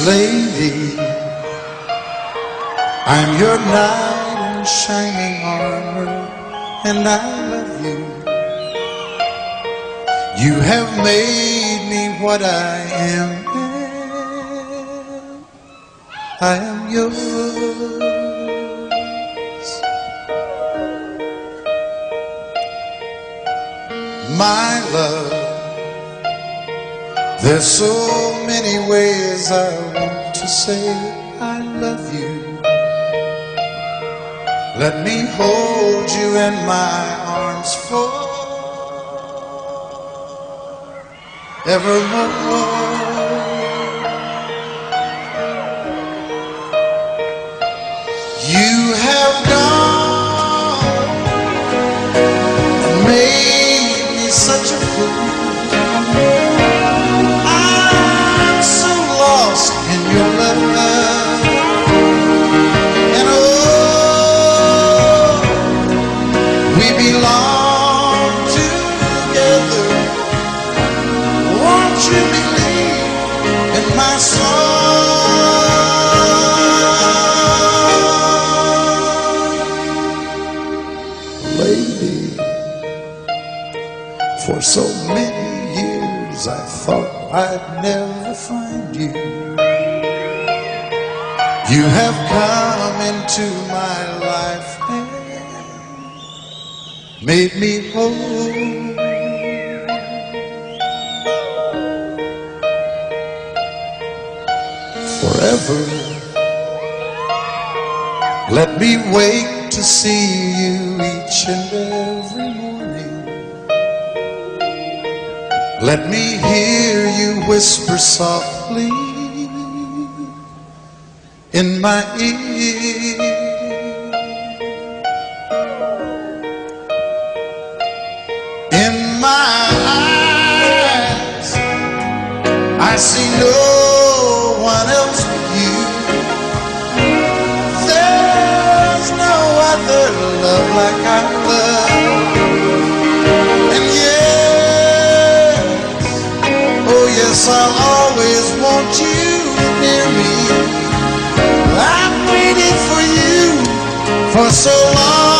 Lady, I'm your knight in shining armor, and I love you. You have made me what I am. I am yours. My love, there's so many ways I want to say I love you. Let me hold you in my arms forevermore. You have gone and made me such a fool. I'm so lost in your love, and oh, we belong together. Won't you believe in my song? Lady, for so many years I thought I'd never find you. You have come into my life and made me whole. Forever, let me wake to see you each and every morning. Let me hear you whisper softly in my ear. In my eyes, I see no one else but you. There's no other love like I love. And yes, oh yes, I'll always want you near me. I've waited for you for so long.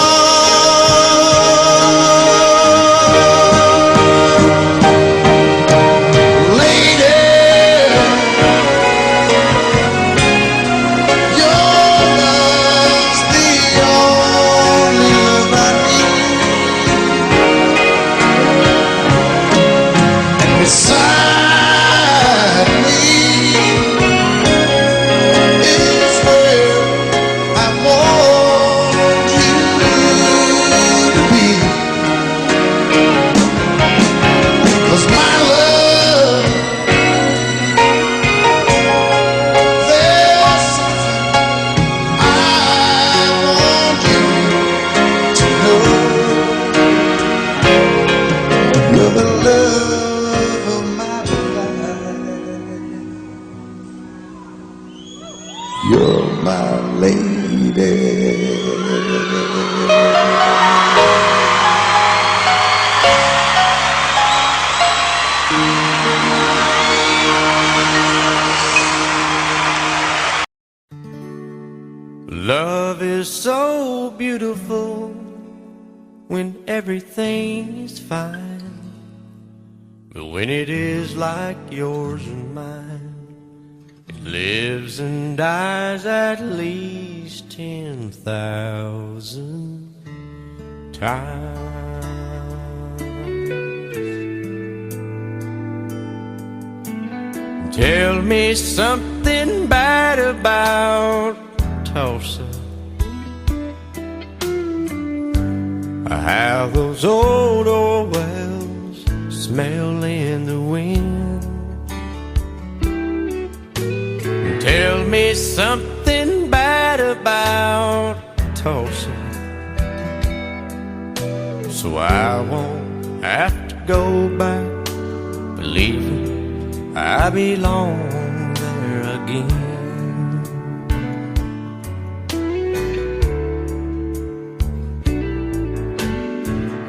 You're my lady. Love is so beautiful when everything is fine, but when it is like yours and mine, it lives and dies at least 10,000 times. Tell me something bad about Tulsa, how those old wells smell in the wind. Tell me something bad about Tulsa, so I won't have to go back believing I belong there again.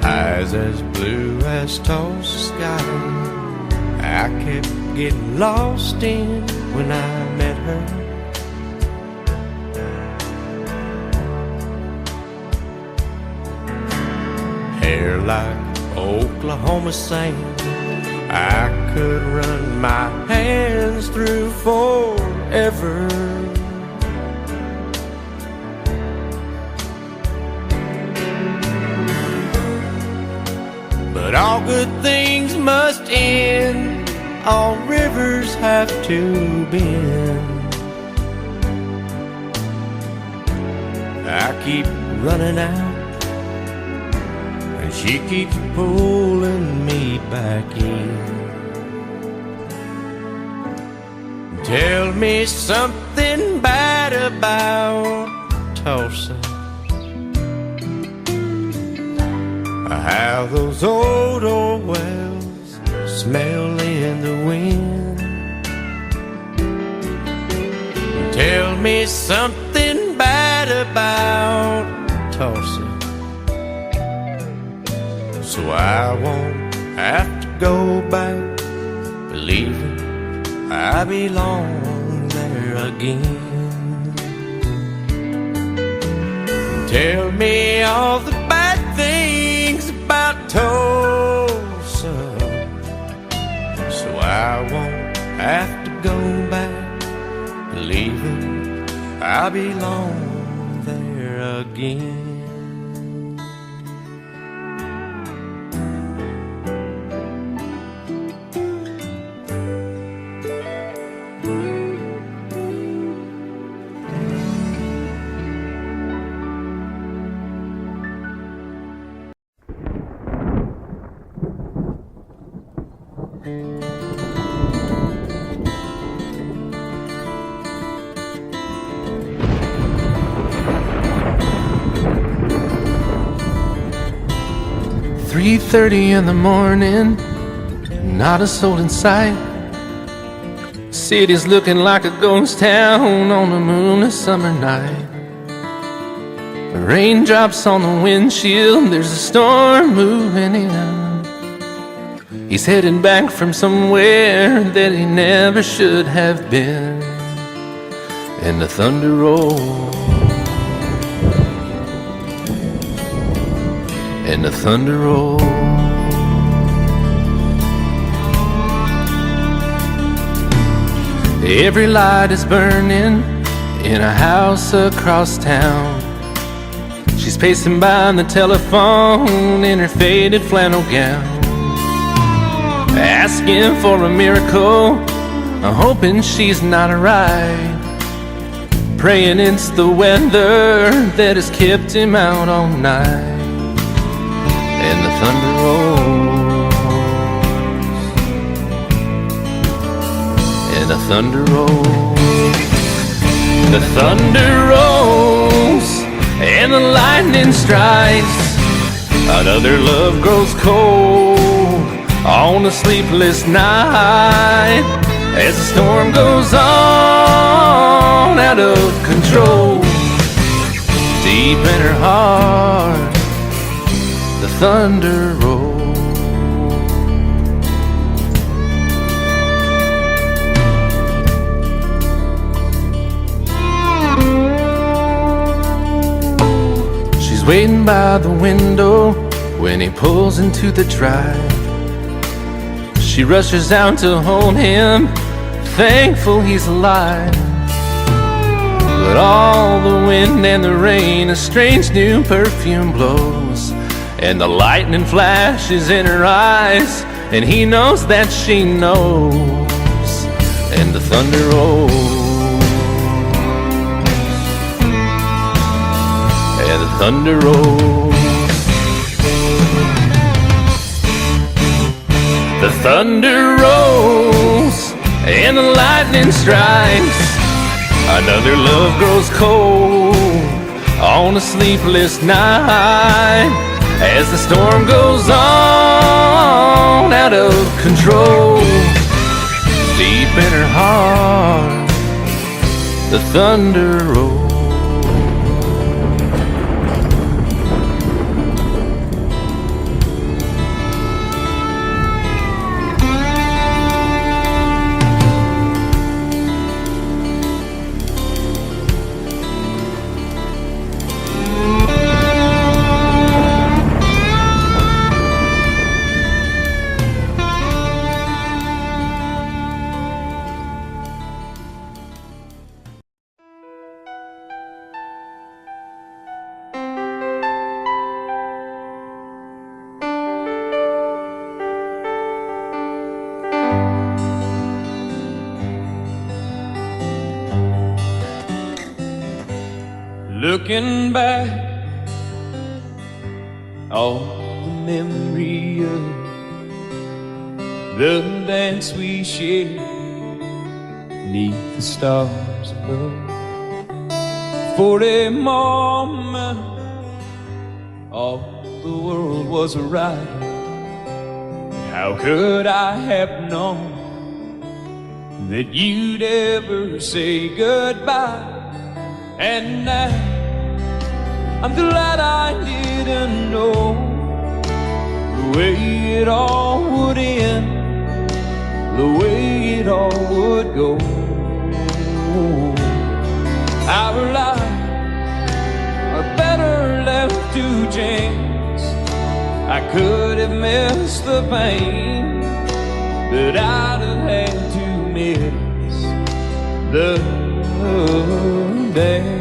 Eyes as blue as Tulsa sky, I kept getting lost in when I met her. Hair like Oklahoma sand, I could run my hands through forever. But all good things must end, all rivers have to bend. I keep running out, and she keeps pulling me back in. Tell me something bad about Tulsa, how those old wells smell in the wind. Tell me something bad about Tulsa, so I won't have to go back believing I belong there again. Tell me all the bad things about Tulsa, so I won't have to go back believing I belong there again. "3:30 in the morning, not a soul in sight. City's looking like a ghost town on a moonless summer night. Raindrops on the windshield, there's a storm moving in. He's heading back from somewhere that he never should have been. And the thunder rolls, and the thunder rolls. Every light is burning in a house across town. She's pacing by the telephone in her faded flannel gown, asking for a miracle, hoping she's not alright, praying it's the weather that has kept him out all night. And the thunder rolls, and the thunder rolls. The thunder rolls, and the lightning strikes. Another love grows cold on a sleepless night, as the storm goes on out of control. Deep in her heart, the thunder rolls. She's waiting by the window when he pulls into the drive. She rushes out to hold him, thankful he's alive. But all the wind and the rain, a strange new perfume blows, and the lightning flashes in her eyes, and he knows that she knows. And the thunder rolls, and the thunder rolls. The thunder rolls, and the lightning strikes. Another love grows cold on a sleepless night, as the storm goes on out of control. Deep in her heart, the thunder rolls. Looking back, all the memory of the dance we shared neath the stars above. For a moment, all the world was right. How could I have known that you'd ever say goodbye? And now I'm glad I didn't know the way it all would end, the way it all would go. Our lives are better left to chance. I could have missed the pain, but I'd have had to miss the dance.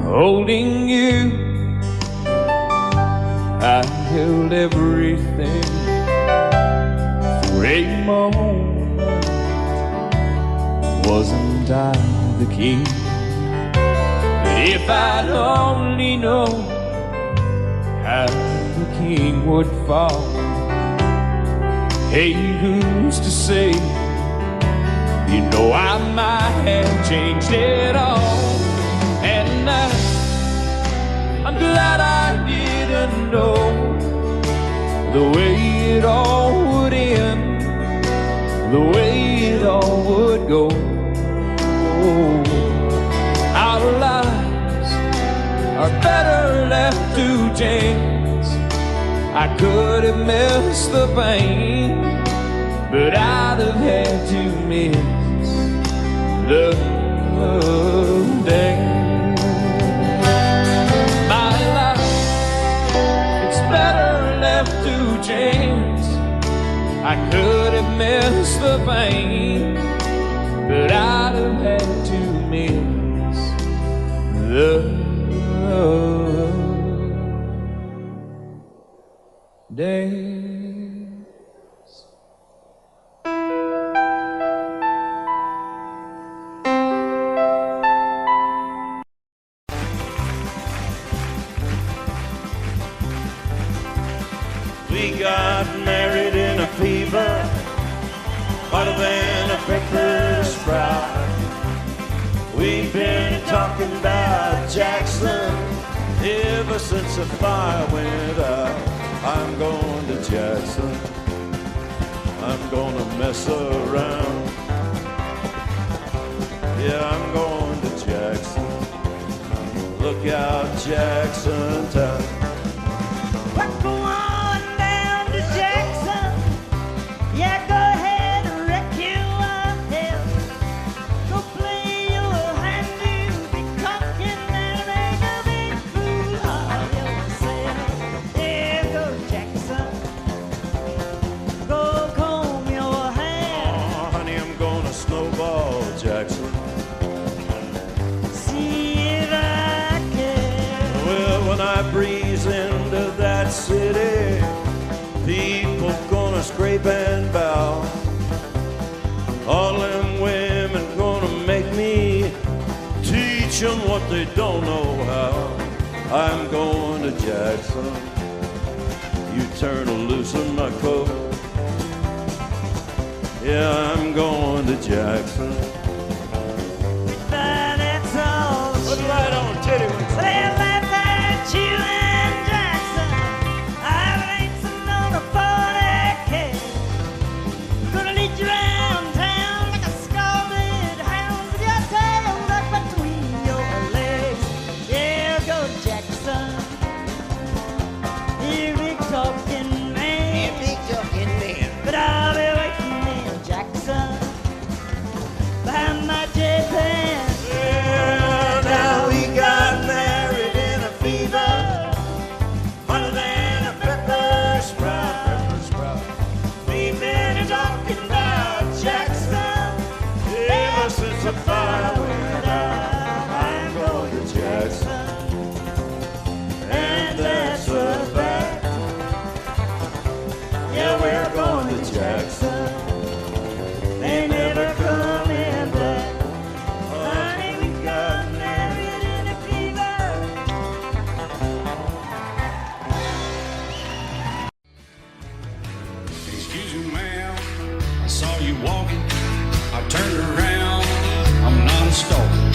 Holding you, I held everything. For a moment, wasn't I the king? But if I'd only known how the king would fall, hey, who's to say? You know I might have changed it all. And now I'm glad I didn't know the way it all would end, the way it all would go. Our lives are better left to chance. I could have missed the pain, but I'd have had to miss the dance. My life, it's better left to chance. I could have missed the pain, but I'd have had to miss the dance. We got married in a fever, hotter than a pepper sprout. We've been talking about Jackson ever since the fire went out. I'm going to Jackson, I'm gonna mess around. Yeah, I'm going to Jackson, look out Jackson town. We're going down to Jackson. Yeah, go ahead and wreck your head. Go play your hand, you be cocking and make a big fool of yourself. Yeah, go Jackson. Go comb your hair. Oh, honey, I'm gonna snowball Jackson. See if I can. Well, when I breeze into that city, people gonna scrape and bow. All them women gonna make me teach them what they don't know how. I'm going to Jackson, you turn loose in my coat. Yeah, I'm going to Jackson. But that's all. Put it right on, titty wings. They laugh at you and Jackson. I'm racing on a 40K. Gonna lead you around town like a scalded hound with your tail tucked between your legs. Yeah, go Jackson. You big talking man. But I'll be waiting in Jackson behind my J-Pan. Yeah, now we got married in a fever, hotter than a pepper sprout. We've been talking about Jackson ever since the fire went out. I'm going to Jackson, and that's a fact. turned around, I'm not a stalker.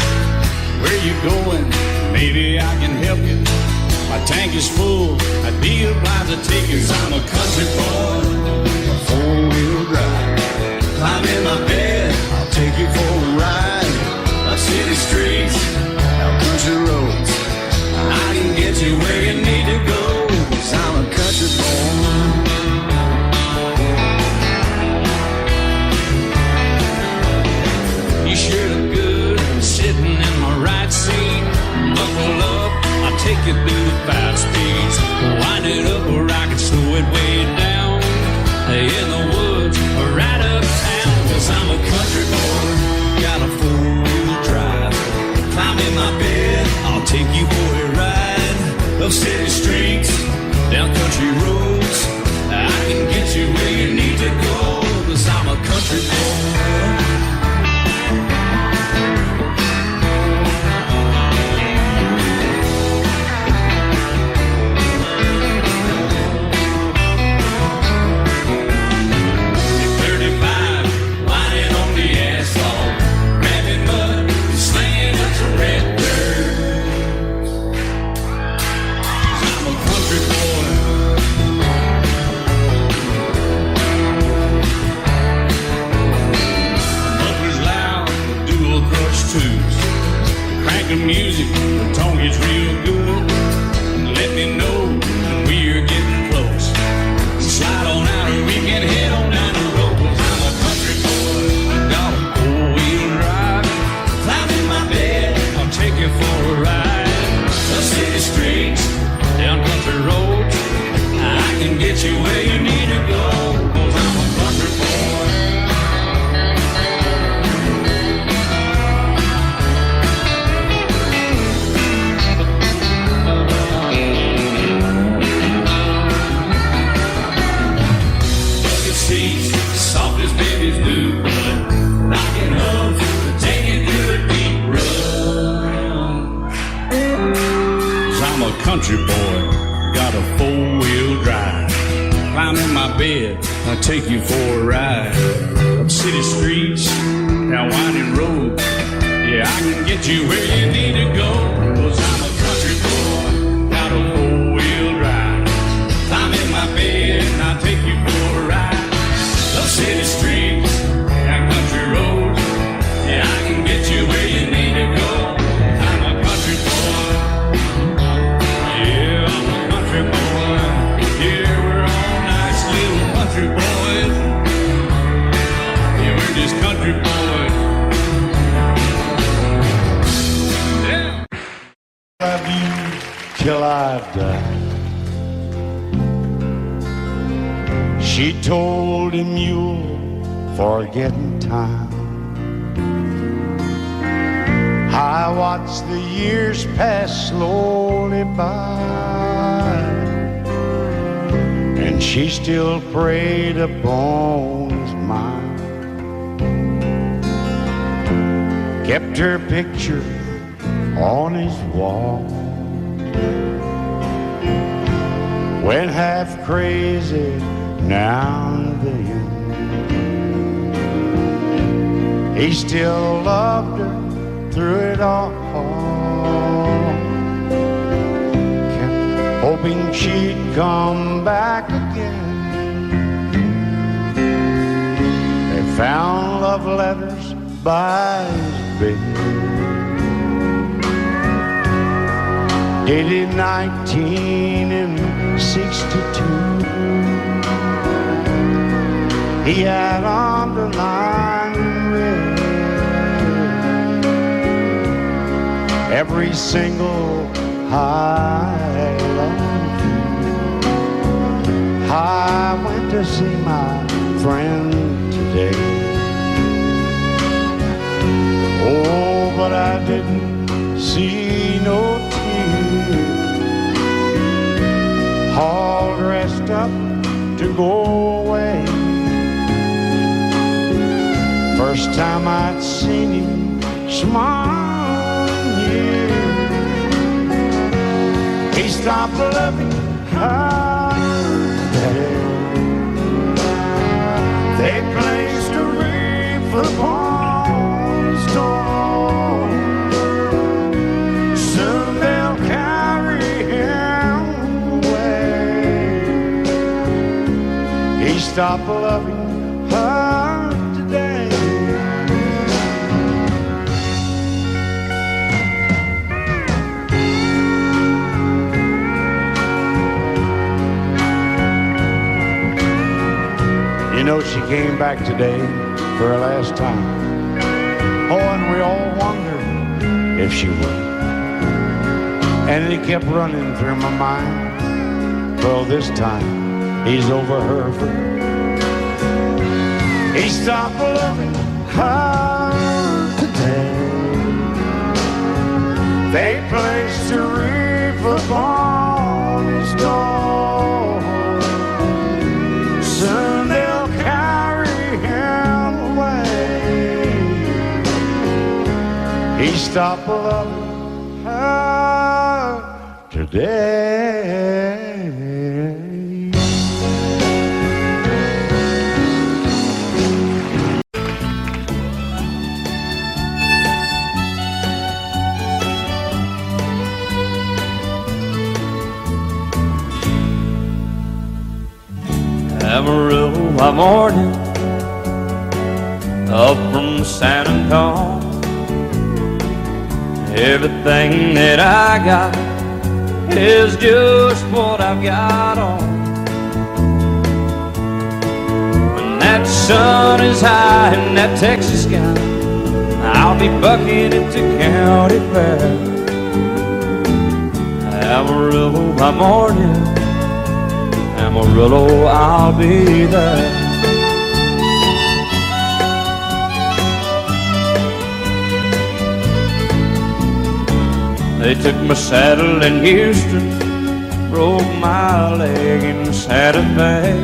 Where you going? Maybe I can help you. My tank is full, I'd be obliged to take you. 'Cause I'm a country boy, a four-wheel drive. Climb in my bed, I'll take you for a ride. Up city streets, out country roads. I can get you where you need to go. 'Cause I'm a country boy. You sure look good sitting in my right seat. Buckle up, I'll take you through the 5 speeds. Wind it up or I can slow it way down. In the woods or right uptown. 'Cause I'm a country boy, got a 4-wheel drive. Climb in my bed, I'll take you for a ride. Up city streets, down country roads. I can get you where you need to go. 'Cause I'm a country boy. The music, the tone is real good. Let me know when we're getting close. Slide on out or we can head on down the road. 'Cause I'm a country boy, got a 4-wheel drive. Climb in my bed, I'll take you for a ride. Up city streets, down country roads. I can get you where you need to go. 'Cause I'm a country boy. Soft as babies do, knocking up, taking through the deep run. 'Cause I'm a country boy, got a 4-wheel drive. Climb in my bed, I'll take you for a ride. Up city streets, down winding roads. Yeah, I can get you where you need to go. 'Cause I'm a country boy, got a 4-wheel drive. Climb in my bed, and I'll take you for a ride. Up city streets, down country roads. Yeah, I can get you where you need to go. I'm a country boy. Yeah, I'm a country boy. Yeah, we're all nice little country boys. Yeah, we're just country boys. Yeah. Love you till I die. She told him you'll forget in time. I watched the years pass slowly by, and she still preyed upon his mind. Kept her picture on his wall. Went half crazy now and then. He still loved her through it all. Kept hoping she'd come back again. They found love letters by his bed, dated 1962. He had underlined in red every single I love you. I went to see my friend today. Oh, but I didn't see no tears. All dressed up to go away. First time I'd seen him smile in years. He stopped loving her. They placed a wreath upon stopped loving her today. You know, she came back today for her last time. Oh, and we all wondered if she would. And it kept running through my mind. Well, this time he's over her for good. He stopped loving her today. They placed a wreath upon his door. Soon they'll carry him away. He stopped loving her today. Amarillo by morning, up from San Antonio. Everything that I got is just what I've got on. When that sun is high in that Texas sky, I'll be bucking at the county fair. Amarillo by morning, Amarillo, I'll be there. They took my saddle in Houston, broke my leg in Santa Fe.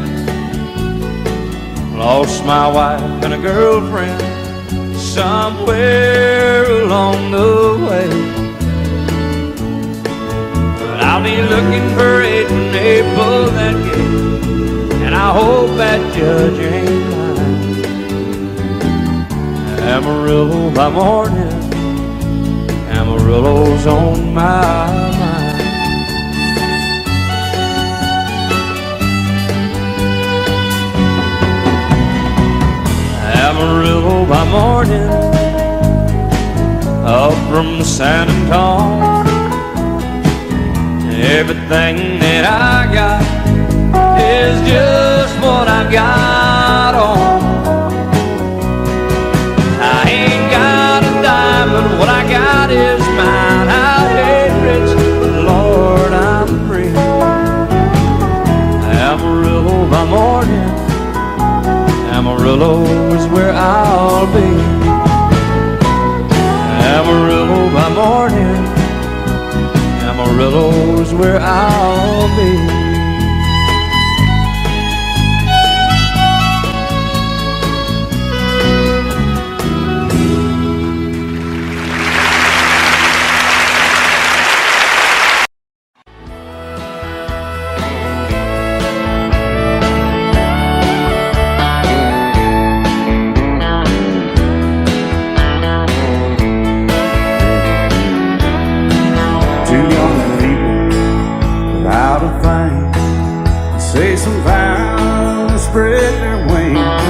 Lost my wife and a girlfriend somewhere along the way. But I'll be looking for it when they pull that gate, and I hope that judge ain't lying. Amarillo by morning, Amarillo's on my mind. Amarillo by morning, up from San Antonio. Everything that I got is just what I've got on. I ain't got a dime, but what I got is mine. I ain't rich, but Lord, I'm free. Amarillo by morning, Amarillo is where I'll be. Amarillo by morning, Amarillo is where I'll be. Say some vows, spread their wings,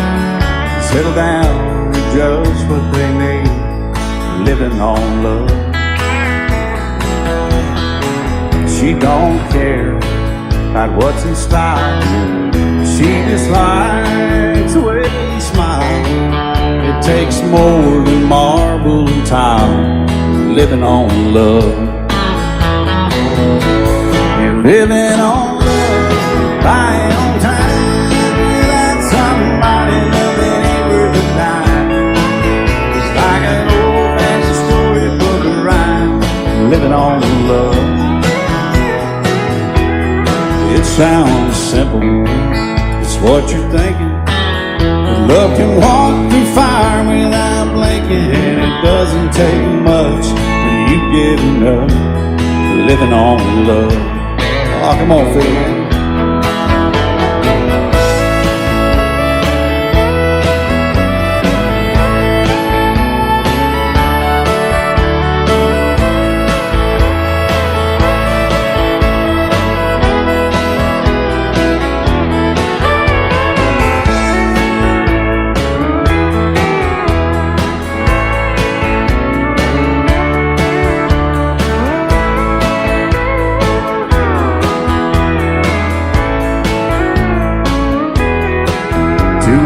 settle down to just what they need, living on love. She don't care about what's in style, she just likes the way you smile. It takes more than marble and tile, living on love. You're living on buying on time without somebody loving ain't worth a dime. It's like an old-fashioned storybook of rhyme, living on love. It sounds simple, it's what you're thinking. But love can walk through fire without blinking. It doesn't take much when you give enough, living on love. Oh, come on, fiddle man.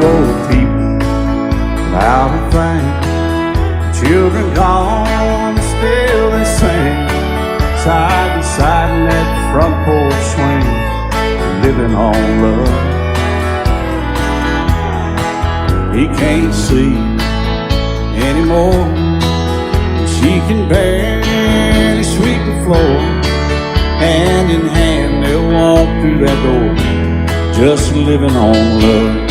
old people without a thing. Children gone, still they sing side by side in that front porch swing, living on love. He can't see anymore, she can barely sweep the floor. Hand in hand they'll walk through that door, just living on love.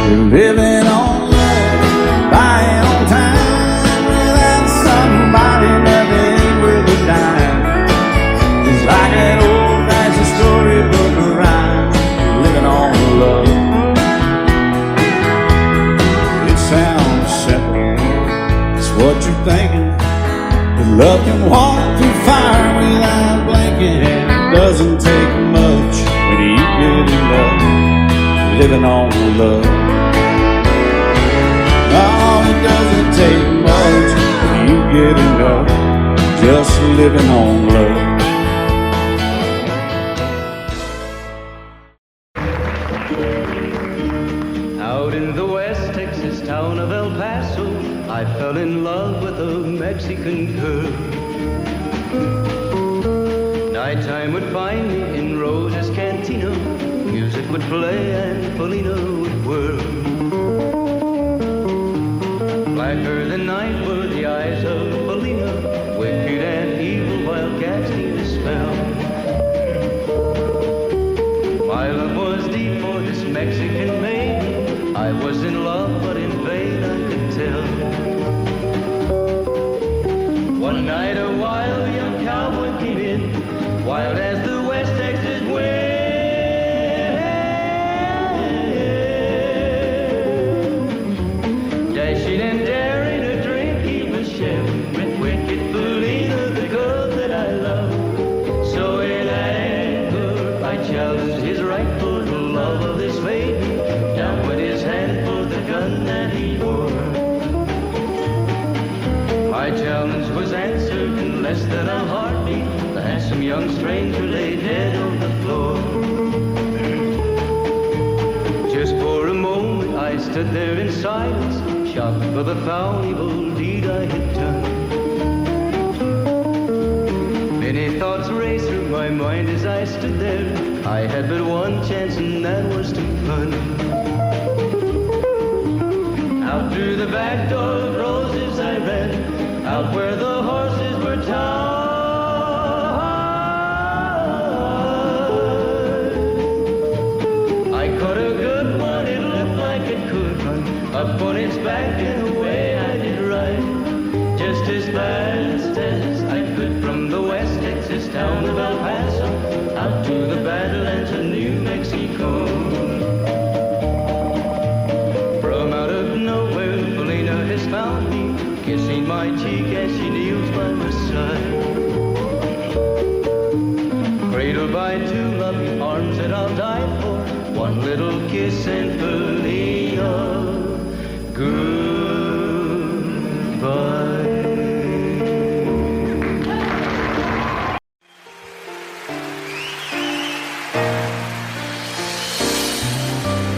They're living on love, buying on time without somebody that ain't worth a dime. It's like that old-fashioned storybook rhyme, living on love. It sounds simple, it's what you're thinking. That love can walk through fire without blinking. It doesn't take much when you get in love, living on love. No, it doesn't take much when you get in love, just living on love. Out in the West Texas town of El Paso, I fell in love with a Mexican girl. Nighttime would find me in Rose's Cantina, music would play and Felina would whirl. Blacker than night were the eyes of Felina, wicked and evil while casting a spell. My love was deep for this Mexican maiden, I was in love but in vain I could tell. One night a wild young cowboy came in, wild as the West Texas wind. Dashing and daring a drink he was sharing with wicked Felina, the girl that I love. So in anger I challenged his right for the love of this maiden. Down went his hand for the gun that he wore. My challenge was answered in less than a heartbeat. The handsome young stranger lay dead on the floor. Just for a moment I stood there in silence, shocked for the foul evil deed I had done. Many thoughts raced through my mind as I stood there. I had but one chance and that was to run. Out through the back door of Roses I ran, out where the horses were tied. I caught a good one, it looked like it could run, up on its back and away I did ride, just as fast as I could from the West Texas town of El Paso, out to the Badlands of New Mexico. From out of nowhere, Felina has found me, kissing my cheek as she kneels by my side. Cradled by two loving arms that I'll die for, one little kiss and Felina, goodbye.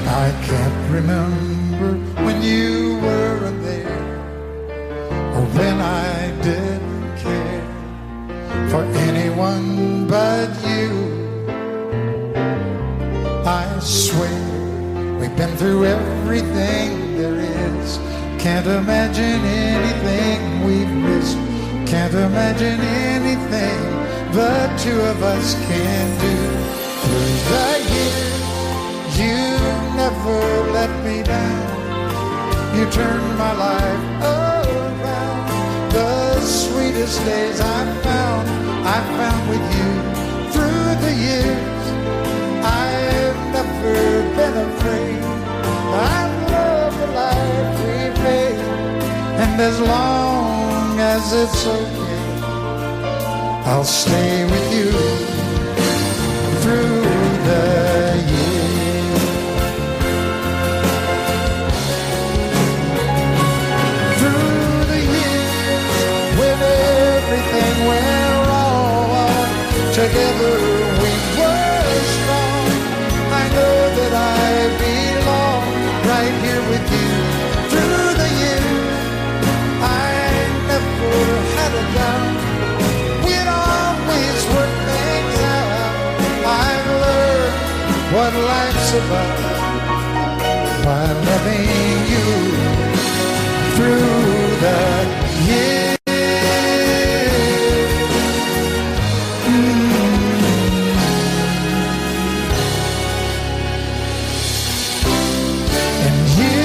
I can't remember when you weren't there, or when I didn't care for anyone but you. I swear we've been through everything there is. Can't imagine anything we've missed. Can't imagine anything the two of us can do. Through the years, you never let me down. You turned my life around. The sweetest days I found with you. Through the years, I've never been afraid. I love the life we've made, and as long as it's okay, I'll stay with you through the years. Through the years, when everything went wrong, together we were strong. I know that I've been what life's about by loving you through the years. And you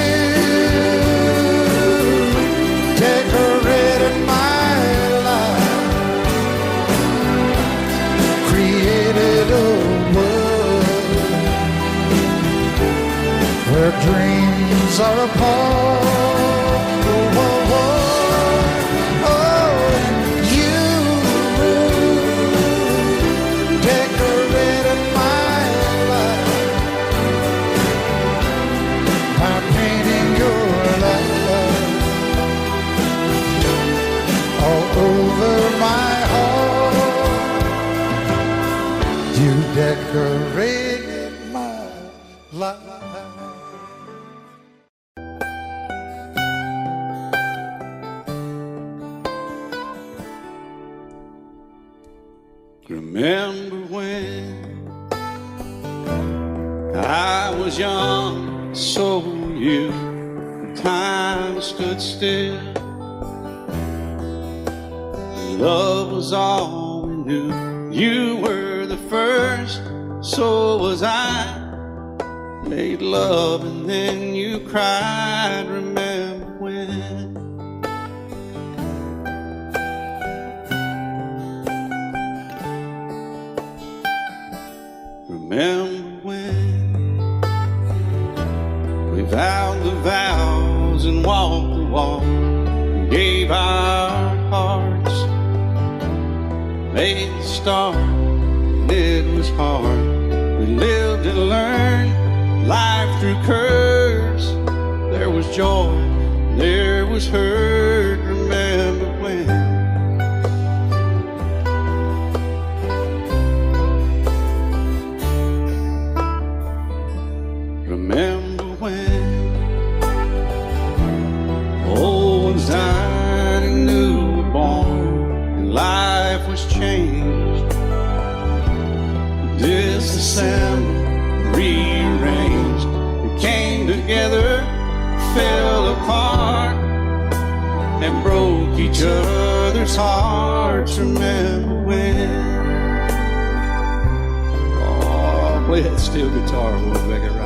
decorated my life, created a world where dreams are apart. Oh, oh, oh, oh, you decorated my life by painting your love all over my heart. You decorated my life. Remember when I was young, so were you. Time stood still. Love was all we knew. You were the first, so was I. Made love and then you cried. Remember when? Remember when we vowed the vows and walked the walk, and gave our hearts, made the start, and it was hard. We lived and learned life through curves. There was joy, there was hurt. Remember when? Remember when old ones died and new were born, and life was changed, disassembled, rearranged. We came together, fell apart, and broke each other's hearts. Remember when? Oh, play that steel guitar, we'll make it right.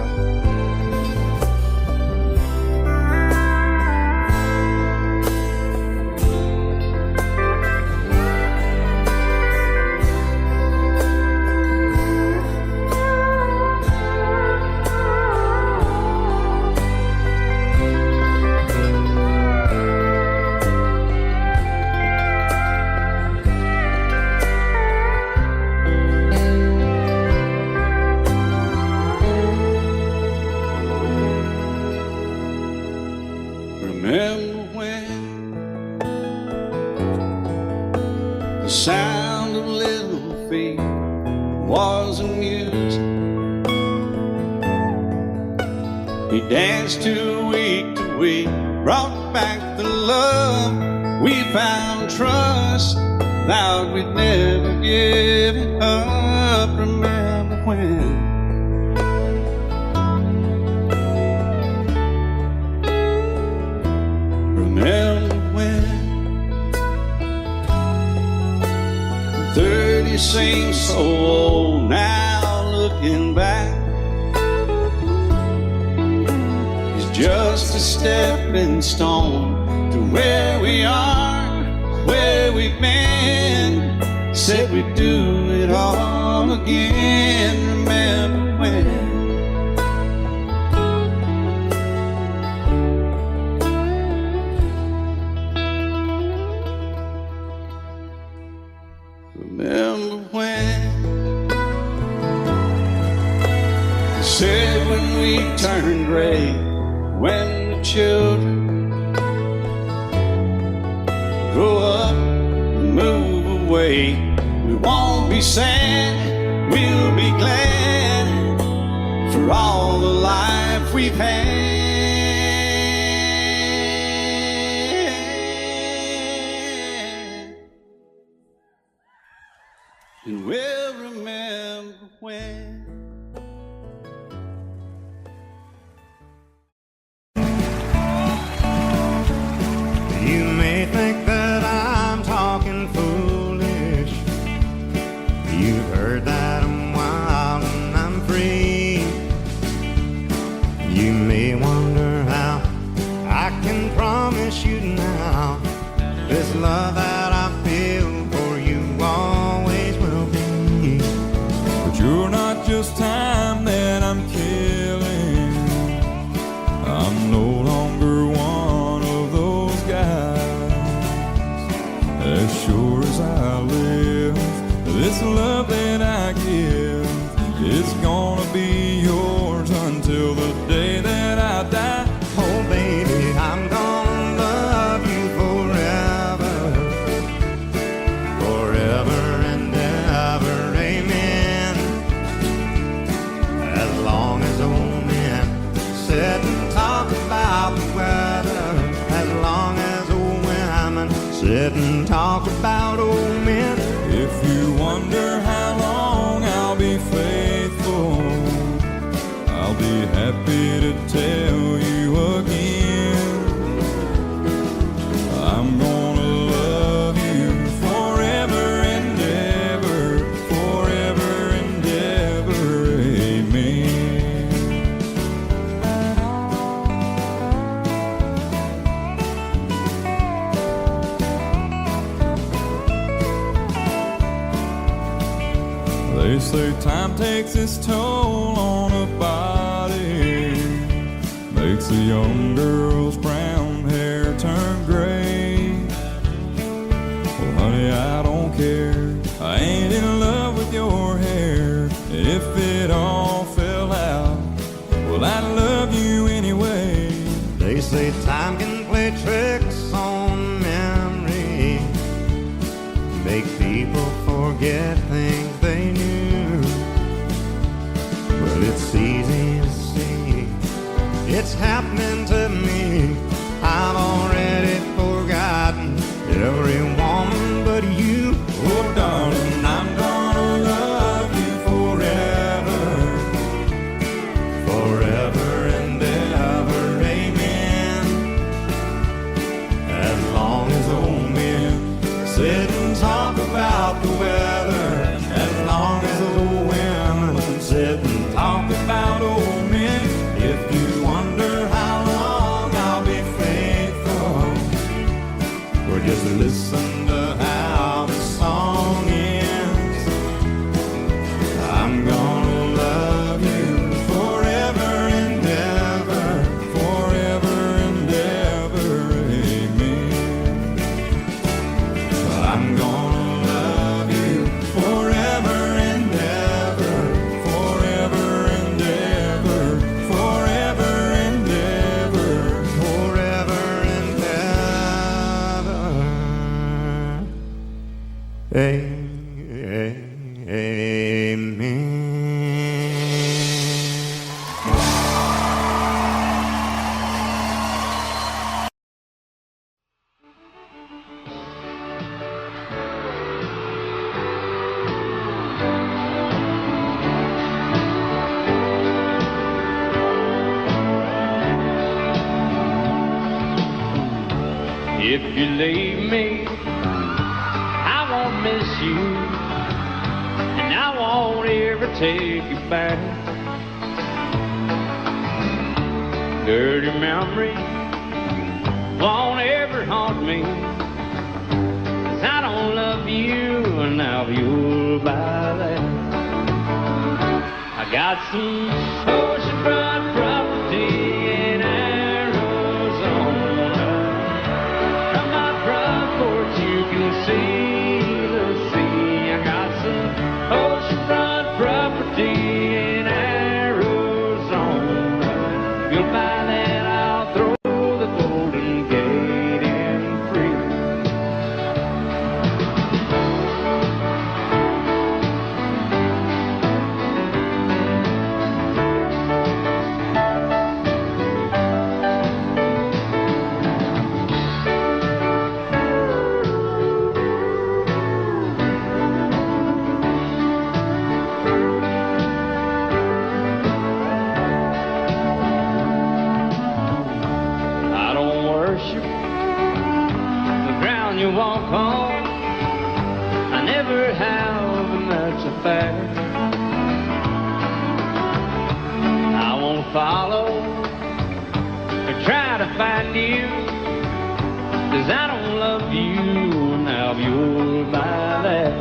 Remember when the sound of little feet was amused? He danced to week, brought back the love. We found trust, vowed we'd never give it up. Remember when? Remember when 30 seems so old now, looking back. It's just a stepping stone to where we are, where we've been. Said we'd do it all again. Remember when? Remember when they said when we turned gray, when the children grow up and move away, we won't be sad, we'll be glad for all the life we've had. And we'll remember when just time that I'm killing. I'm no longer one of those guys. As sure as I live, this love that I give, it's gonna be yours until the day that I die. Oh baby, I'm gonna love you forever, forever and ever, amen. As long as old men sit and talk about the weather, as long as old women sit and talk about old men. If you wonder how long I'll be faithful, I'll be happy to tell you again. I'm gonna love you forever and ever, forever and ever, amen. They say time takes its toll on a body, makes a young girl's brown hair turn gray. Well, honey, I don't care. I ain't in love with your hair. If it all fell out, well, I'd love you anyway. They say time can play tricks on memory, make people forget things they knew. Well, it's easy to see, it's happening to me. I've already forgotten every woman but you. Oh, darling, I'm gonna love you forever, forever and ever, amen. As long as old men sit and talk about the weather, as long as old women sit and talk about old men. If you wonder how long I'll be faithful, or just listen to how the song ends, I'm gonna love you forever and ever, forever and ever, amen. I'm gonna love you forever and ever, forever and ever, forever and ever, forever and ever, amen. If you leave me, I won't miss you, and I won't ever take you back. Dirty memories won't ever haunt me, 'cause I don't love you, and now you'll buy that. I got some oceanfront property in Arizona. From my front porch you can see the sea. I got some oceanfront property in Arizona. If you'll buy that, I'll throw the Golden Gate in free. I don't worship the ground you walk on. I never have, and that's a fact. I won't follow or try to find you, 'cause I don't love you, now you'll buy that.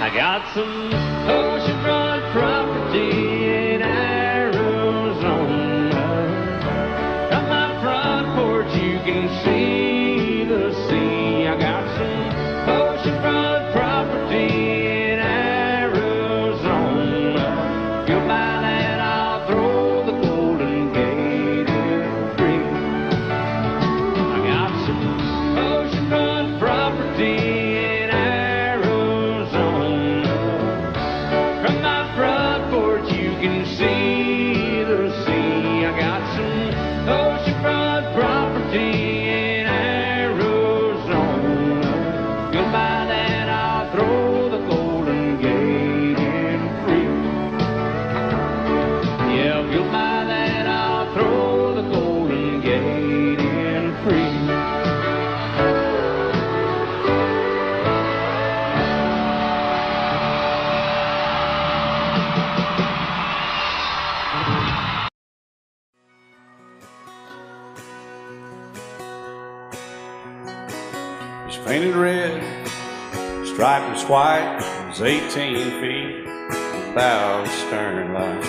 I got some oceanfront white, it was 18 feet, bow stern line.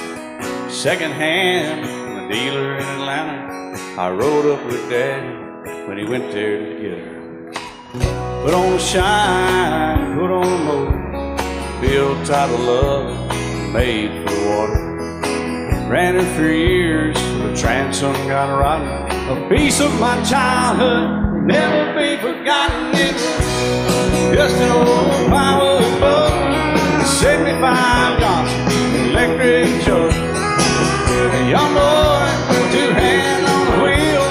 Second hand from a dealer in Atlanta. I rode up with Daddy when he went there to get her. Put on a shine, put on a motor, built out of love, made for water. Ran her for years, the transom got rotten. A piece of my childhood, never be forgotten. It was just an old power boat, 75 Johnson, electric choke. A young boy, two hands on the wheel.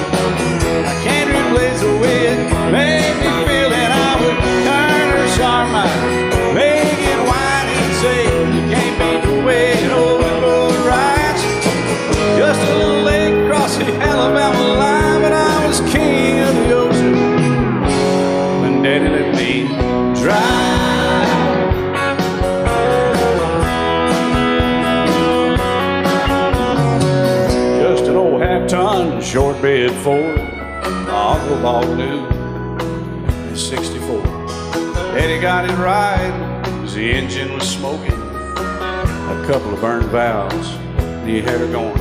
I can't replace the way it made me feel that I would turn her sharp mind, make it wide and say, you can't beat the way it always goes right. Just a little lake across the Alabama line, but I was king of the ocean when Daddy let me drive. Just an old half-ton short bed Ford my uncle bought new in '64. Daddy got it right cause the engine was smoking, a couple of burned valves, and he had her going.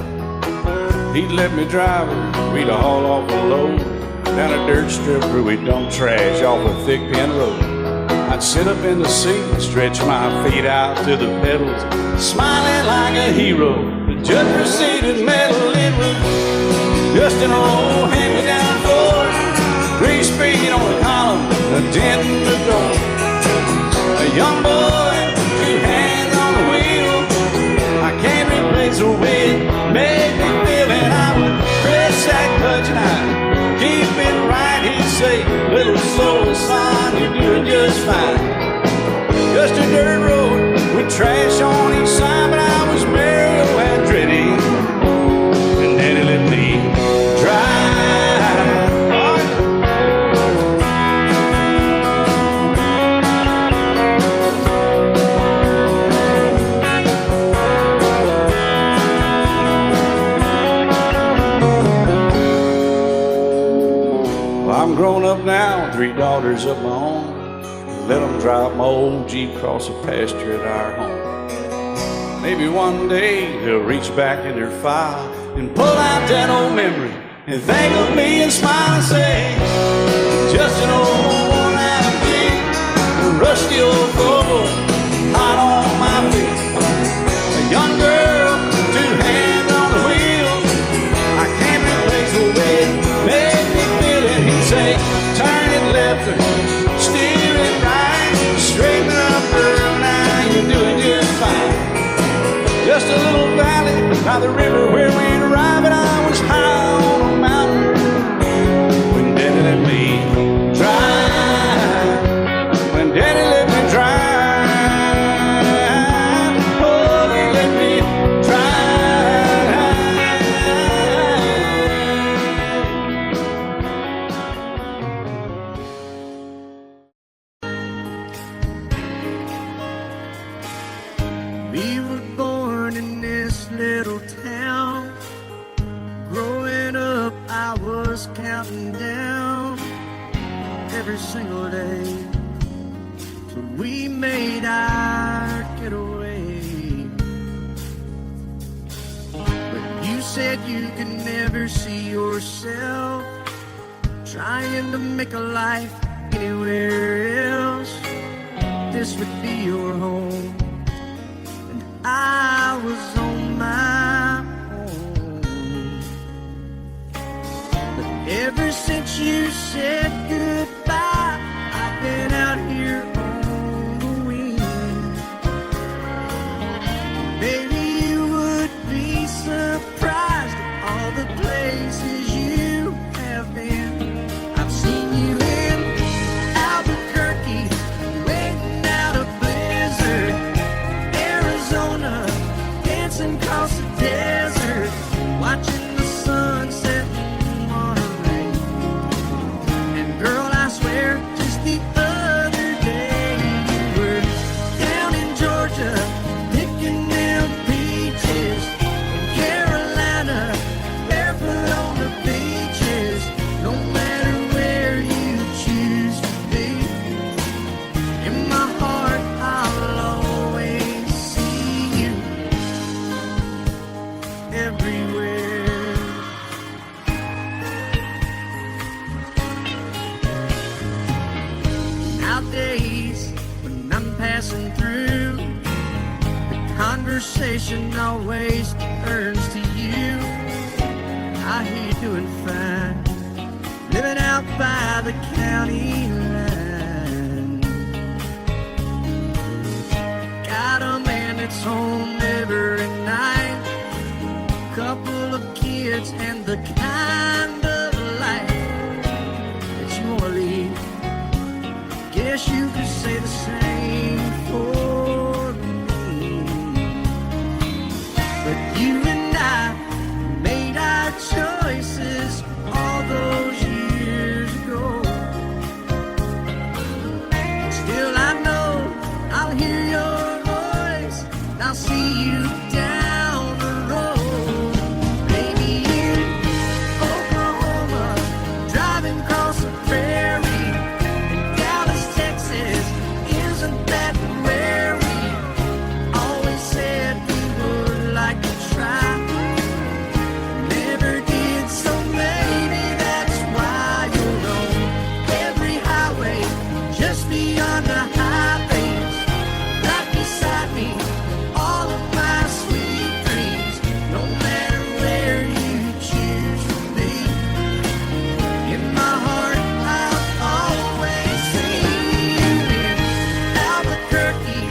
He'd let me drive her, we'd haul off a load down a dirt strip where we'd dump trash off a thick pin road. I'd sit up in the seat and stretch my feet out to the pedals, smiling like a hero. The judge proceeded meddling with just an old hand-me-down Ford, 3-speed on the column, a dent in the door. A young boy, two hands on the wheel. I can't replace the way it made me feel, and I would press that clutch and I'd keep it right. He'd say, little slow, son, you're doing just fine. Just a dirt road with trash on each side, but I was Mario Andretti, and Daddy let me drive. Well, I'm grown up now, 3 daughters of my own. Let them drive my old Jeep across the pasture at our home. Maybe one day they'll reach back in their file and pull out that old memory and think of me and smile and say, just an old worn-out Jeep, a rusty old Volvo, hot on my feet. A young girl, 2 hands on the wheel. I can't replace the way it made me feel it. He'd say, turn it left or steer it right, straighten up, girl, now you're doing just fine. Just a little valley by the river where we'd arrive, and I was high on a mountain when Daddy let me drive. When Daddy let me drive, oh, he let me We were born in this little town. Growing up, I was counting down every single day till we made our getaway. But you said you could never see yourself trying to make a life anywhere else. This would be your home. I was on my own. But ever since you said goodbye, I've been out here on the wing. Maybe you would be surprised at all the places you have been. I've seen you in Albuquerque, waiting out a blizzard, dancing across the desert, watching the sunset in Monterey. And girl, I swear, just the other day you were down in Georgia, picking them peaches. In Carolina, barefoot on the beaches. No matter where you choose to be, in my heart Conversation always turns to you. I hear you doing fine, living out by the county line. Got a man that's home every night, couple of kids and the kind of life that you wanna lead. Guess you could say the same for me. But you and I made our choices all those years ago. Still I know I'll hear your voice and I'll see you down the road. Baby, in Oklahoma, driving across the prairie, in Dallas, Texas, isn't that where we always said we would like to try? Never did, so maybe that's why you're on every highway, just beyond the highways, right beside me, all of my sweet dreams, no matter where you choose to be. In my heart, I'll always see you in Albuquerque,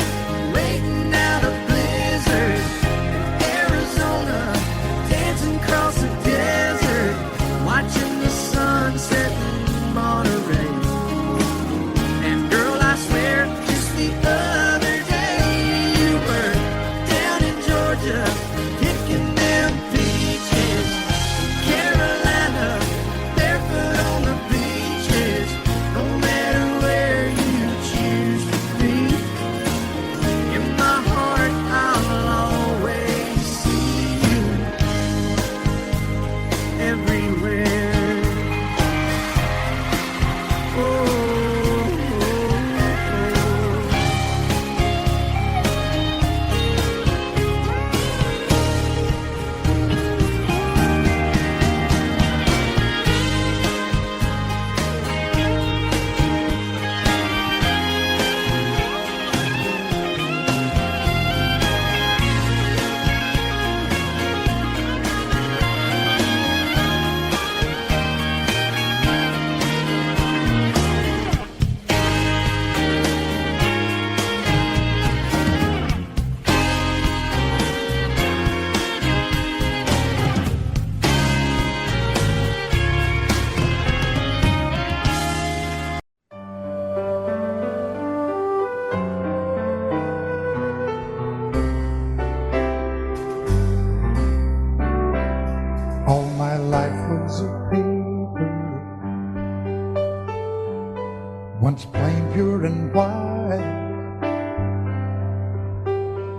waiting out a blizzard, in Arizona, dancing across the desert, watching the sunset in Monterey. And girl, I swear, just the other day you were down in Georgia, picking them peaches. Carolina, barefoot on the beaches. No matter where you choose to be, in my heart I'll always see you everywhere. Oh, oh, oh. All my life was a paper, once plain, pure, and white,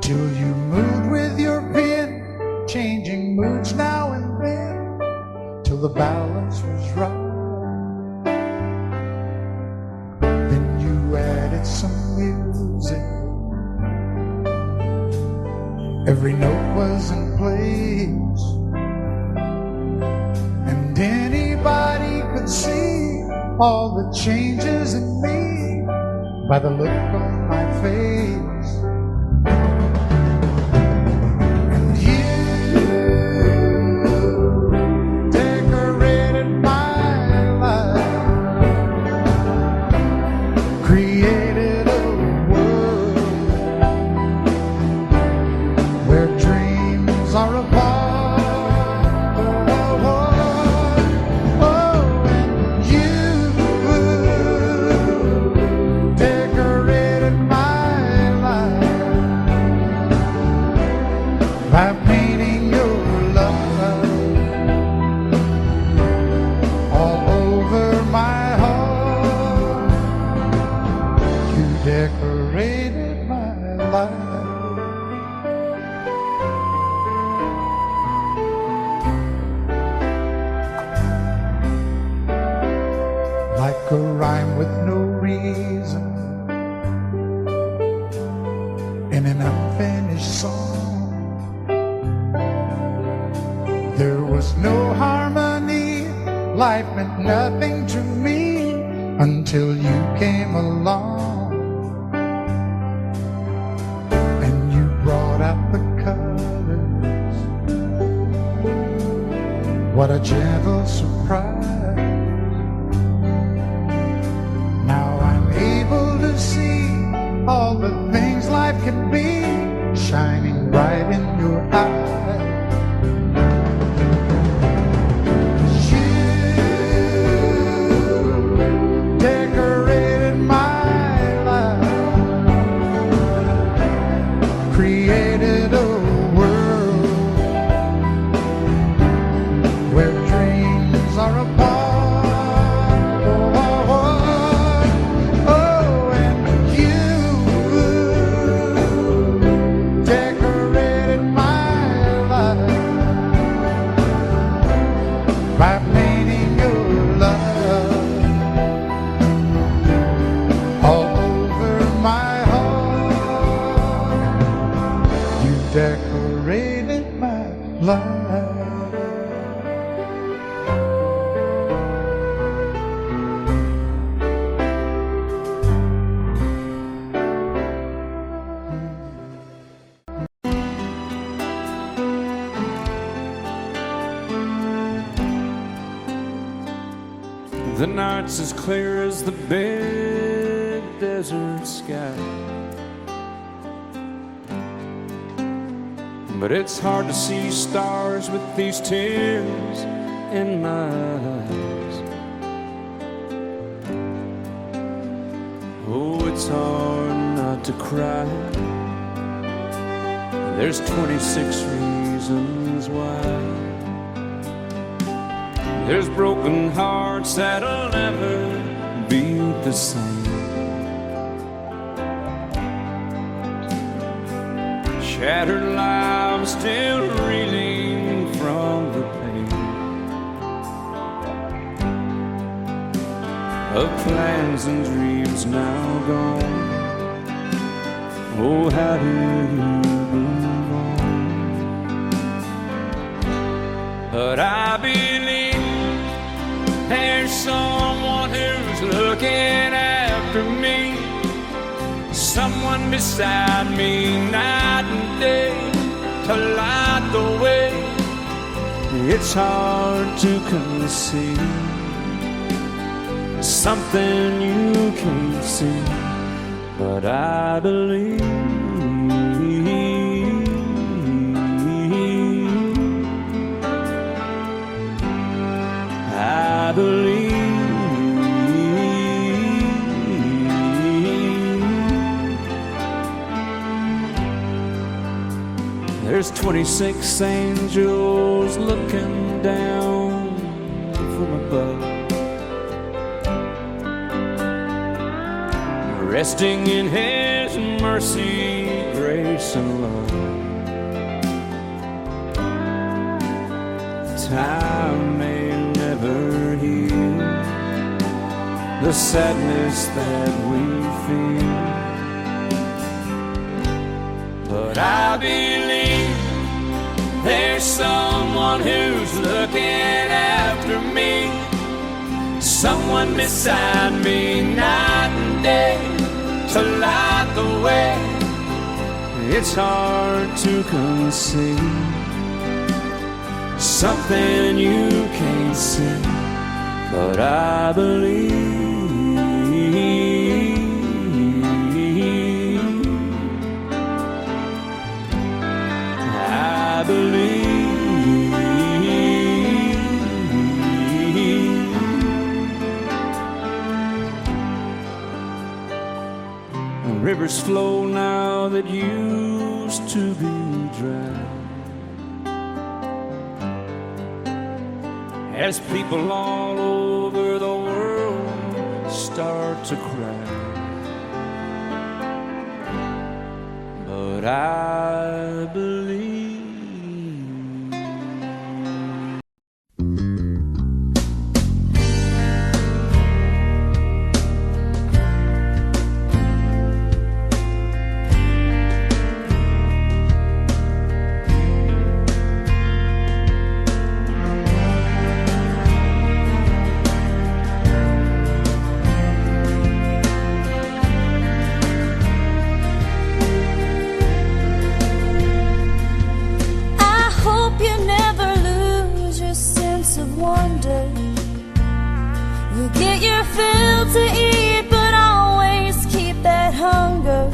till you moved with your pen, changing moods now and then, till the balance was right. Then you added some music, every note was in place, and anybody could see all the changes in me by the look on my face. And you decorated my life, created a world where dreams are apart. By painting your love all over my heart, you decorated my life. Like a rhyme with no reason in an unfinished song. There was no harmony, life meant nothing to me until you came along and you brought out what a gentle surprise. Now I'm able to see all the things life can be, shining bright in your eyes. Decorated my life. The night's as clear as the big desert sky, but it's hard to see stars with these tears in my eyes. Oh, it's hard not to cry. There's 26 reasons why. There's broken hearts that'll never be the same. Shattered lives still reeling from the pain of plans and dreams now gone. Oh, how do you move on? But I believe there's someone who's looking after me, someone beside me night and day to light the way. It's hard to conceive something you can't see, but I believe. I believe. There's 26 angels looking down from above, resting in His mercy, grace, and love. Time may never heal the sadness that we feel, but I believe there's someone who's looking after me, someone beside me night and day to light the way. It's hard to conceive something you can't see, but I believe. I believe. The rivers flow now that used to be dry, as people all over the world start to cry. But I believe. filled to eat, but always keep that hunger.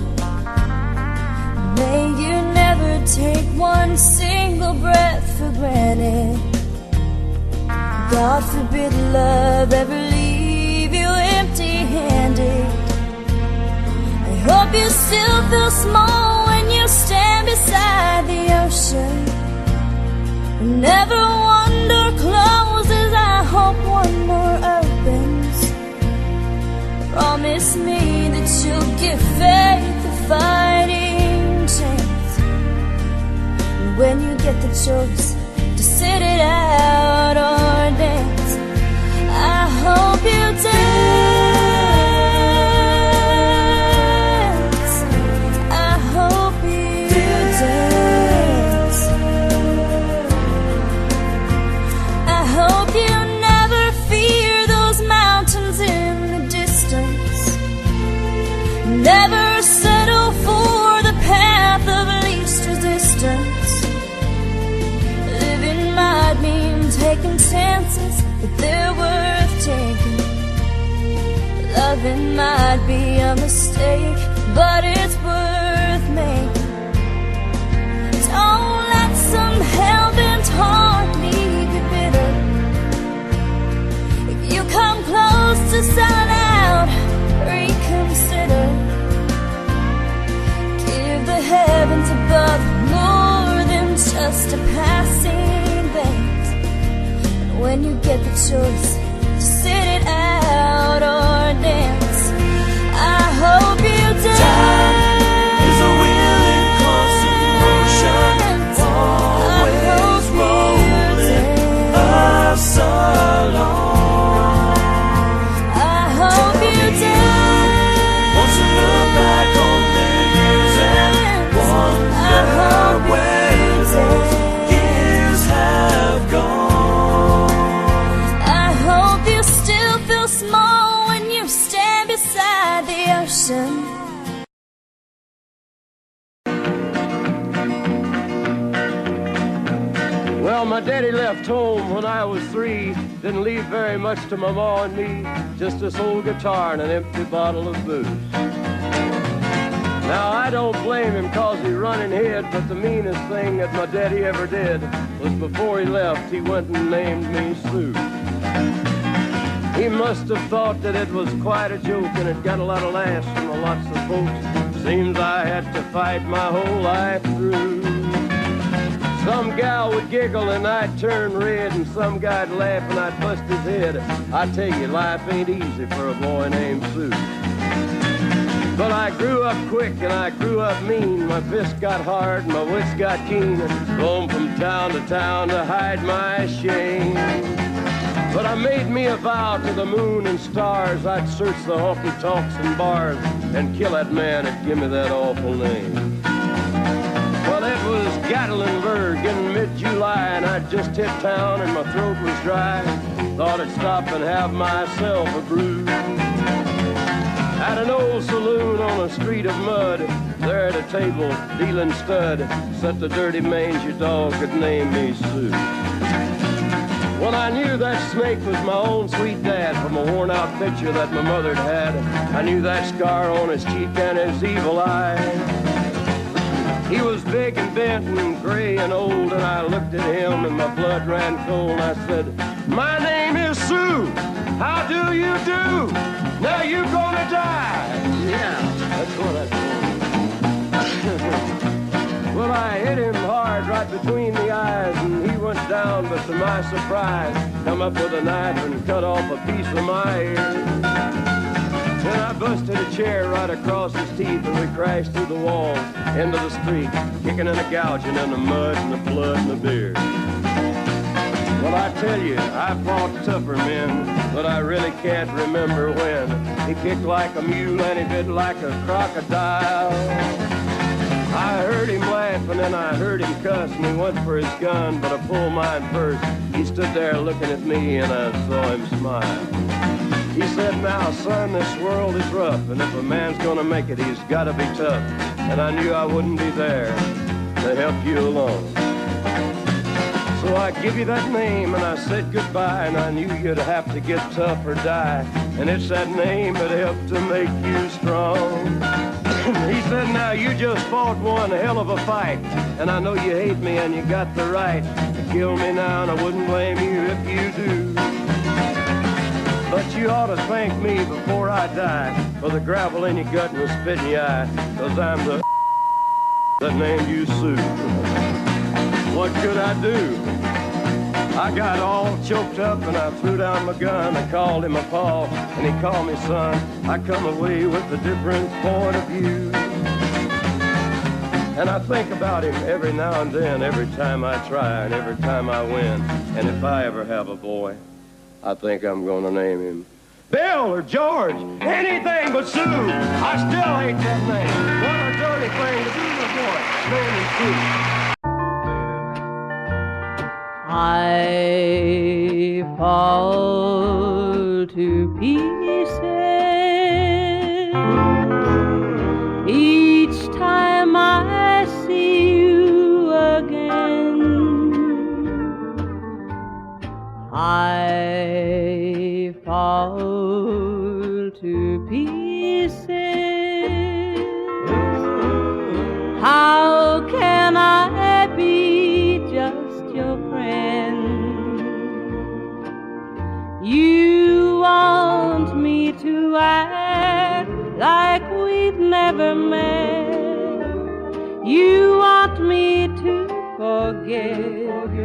May you never take one single breath for granted. God forbid love ever leave you empty-handed. I hope you still feel small when you stand beside the ocean. Never one door closes, I hope one more opens. Promise me that you'll give faith a fighting chance. And when you get the choice to sit it out or dance, I hope you dance. I hope you dance. I hope you never fear those mountains in the distance. Never settle for the path of least resistance. Living might mean taking chances, but they're worth taking. Loving might be a mistake, but it's worth making. Don't let some hell-bent heart leave you bitter. If you come close to selling out, reconsider. Give the heavens above more than just a passing glance. And when you get the choice to sit it out or dance, I hope you dance. Time is a wheel in constant motion, always rolling us along. I hope you dance. Won't you look back on the years and wonder where those years have gone? I hope you still feel small when you stand beside the ocean. Well, my daddy left home when I was 3. Didn't leave very much to my ma and me. Just this old guitar and an empty bottle of booze. Now, I don't blame him 'cause he run and hid, but the meanest thing that my daddy ever did was before he left, he went and named me Sue. He must have thought that it was quite a joke, and it got a lot of laughs from lots of folks. Seems I had to fight my whole life through. Some gal would giggle and I'd turn red, and some guy'd laugh and I'd bust his head. I tell you, life ain't easy for a boy named Sue. But I grew up quick and I grew up mean. My fists got hard and my wits got keen. Roam from town to town to hide my shame. But I made me a vow to the moon and stars, I'd search the honky-tonks and bars and kill that man that give me that awful name. Well, it was Gatlinburg in mid-July, and I'd just hit town and my throat was dry. Thought I'd stop and have myself a brew. At an old saloon on a street of mud, there at a table, dealing stud, sat the dirty mangy dog that named me Sue. Well, I knew that snake was my own sweet dad from a worn-out picture that my mother'd had. I knew that scar on his cheek and his evil eye. He was big and bent and gray and old, and I looked at him and my blood ran cold. I said, "My name is Sue. How do you do? Now you gonna die." Yeah, that's what I told him. Well, I hit him hard right between the eyes, and he went down, but to my surprise, come up with a knife and cut off a piece of my ear. Then I busted a chair right across his teeth, and we crashed through the walls into the street, kicking and a gouging in the mud and the blood and the beer. Well, I tell you, I fought tougher men, but I really can't remember when. He kicked like a mule and he bit like a crocodile. I heard him laugh and then I heard him cuss, and he went for his gun, but I pulled mine first. He stood there looking at me and I saw him smile. He said, "Now, son, this world is rough, and if a man's gonna make it, he's gotta be tough." And I knew I wouldn't be there to help you along. So I give you that name and I said goodbye, and I knew you'd have to get tough or die. and it's that name that helped to make you strong. He said, now you just fought one hell of a fight, and I know you hate me and you got the right to kill me now, and I wouldn't blame you if you do. But you ought to thank me before I die for the gravel in your gut and the spit in your eye, 'cause I'm the that named you Sue. What could I do? I got all choked up and I threw down my gun. I called him a paw and he called me son. I come away with a different point of view. And I think about him every now and then, every time I try and every time I win. And if I ever have a boy, I think I'm gonna name him Bill or George, anything but Sue. I still hate that name. What a dirty thing to do to a boy, naming Sue. I fall to pieces each time I see you again. I fall to pieces. How can I be just your friend? You want me to act like we've never met. You want me to forget,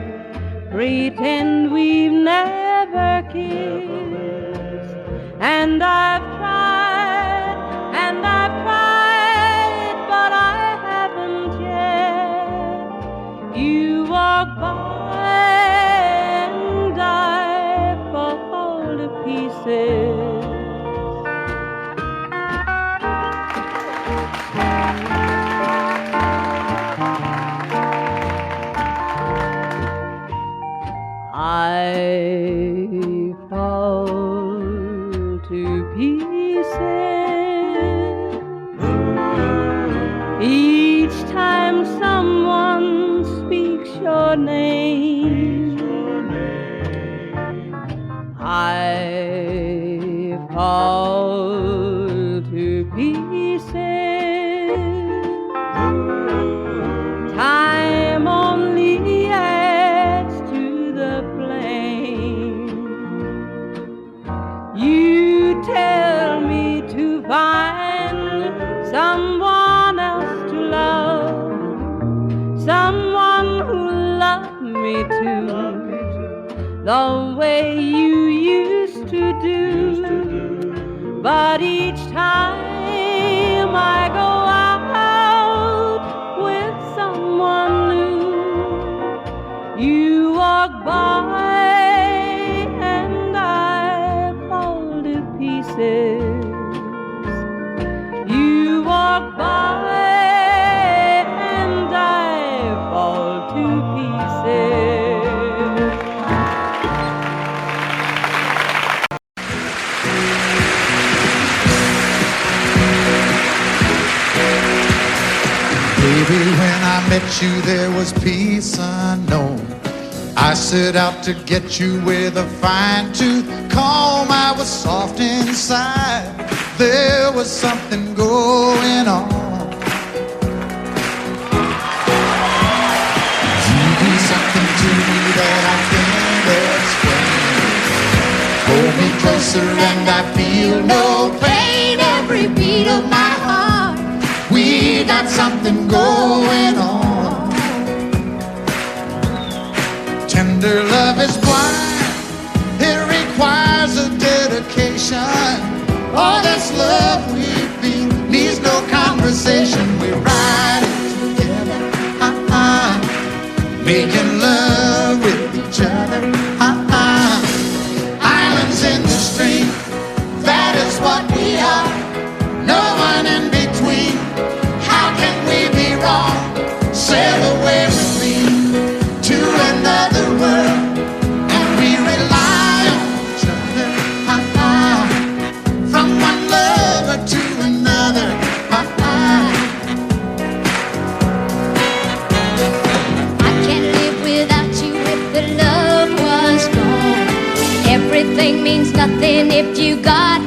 pretend we've never kissed. And I've tried, but I haven't yet. You walk by and I fall to pieces. I fall to pieces each time someone speaks your name. I fall to pieces. Time only adds to the flame. You tell me to find someone else to love, someone who loved me too, the way you used to do. But each time I go out with someone new, you walk by and I fall to pieces. You walk by and I fall to pieces. Baby, when I met you, there was peace unknown. I set out to get you with a fine-tooth comb. I was soft inside. There was something going on. You do something to me that I can't explain. Hold me closer and I feel no pain. Every beat of my heart, we got something going on. Tender love is blind. It requires a dedication. All this love we feel needs no conversation. We ride it together, making love with each other, Islands in the stream, that is what we are. No one in between. How can we be wrong? Sail away with me to another world, and we rely on each other, from one lover to another, I can't live without you if the love was gone. Everything means nothing if you got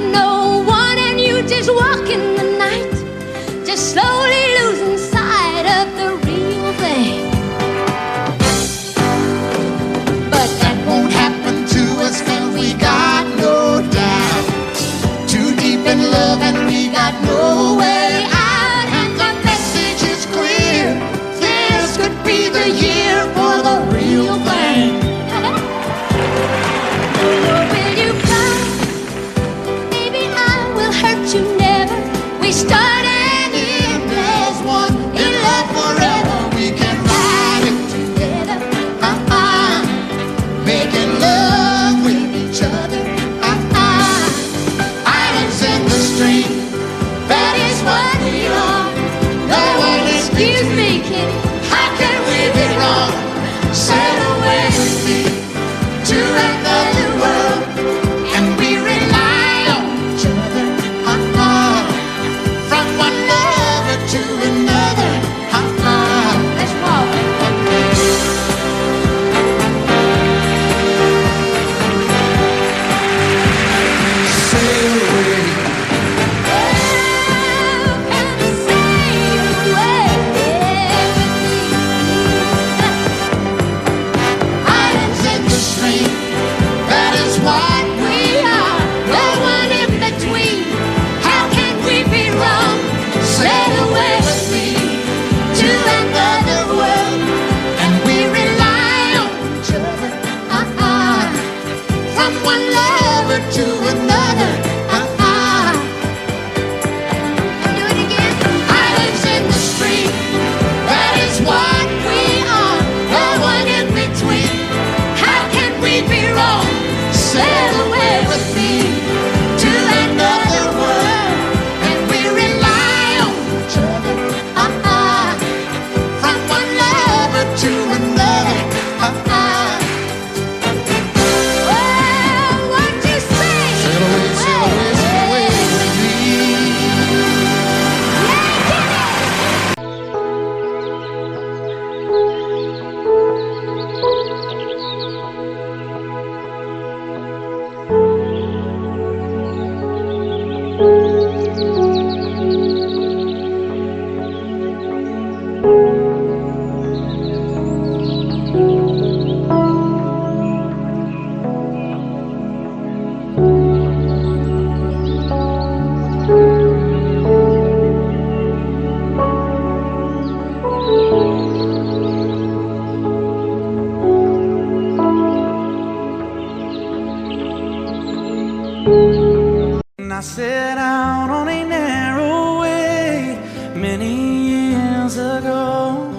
set out on a narrow way many years ago,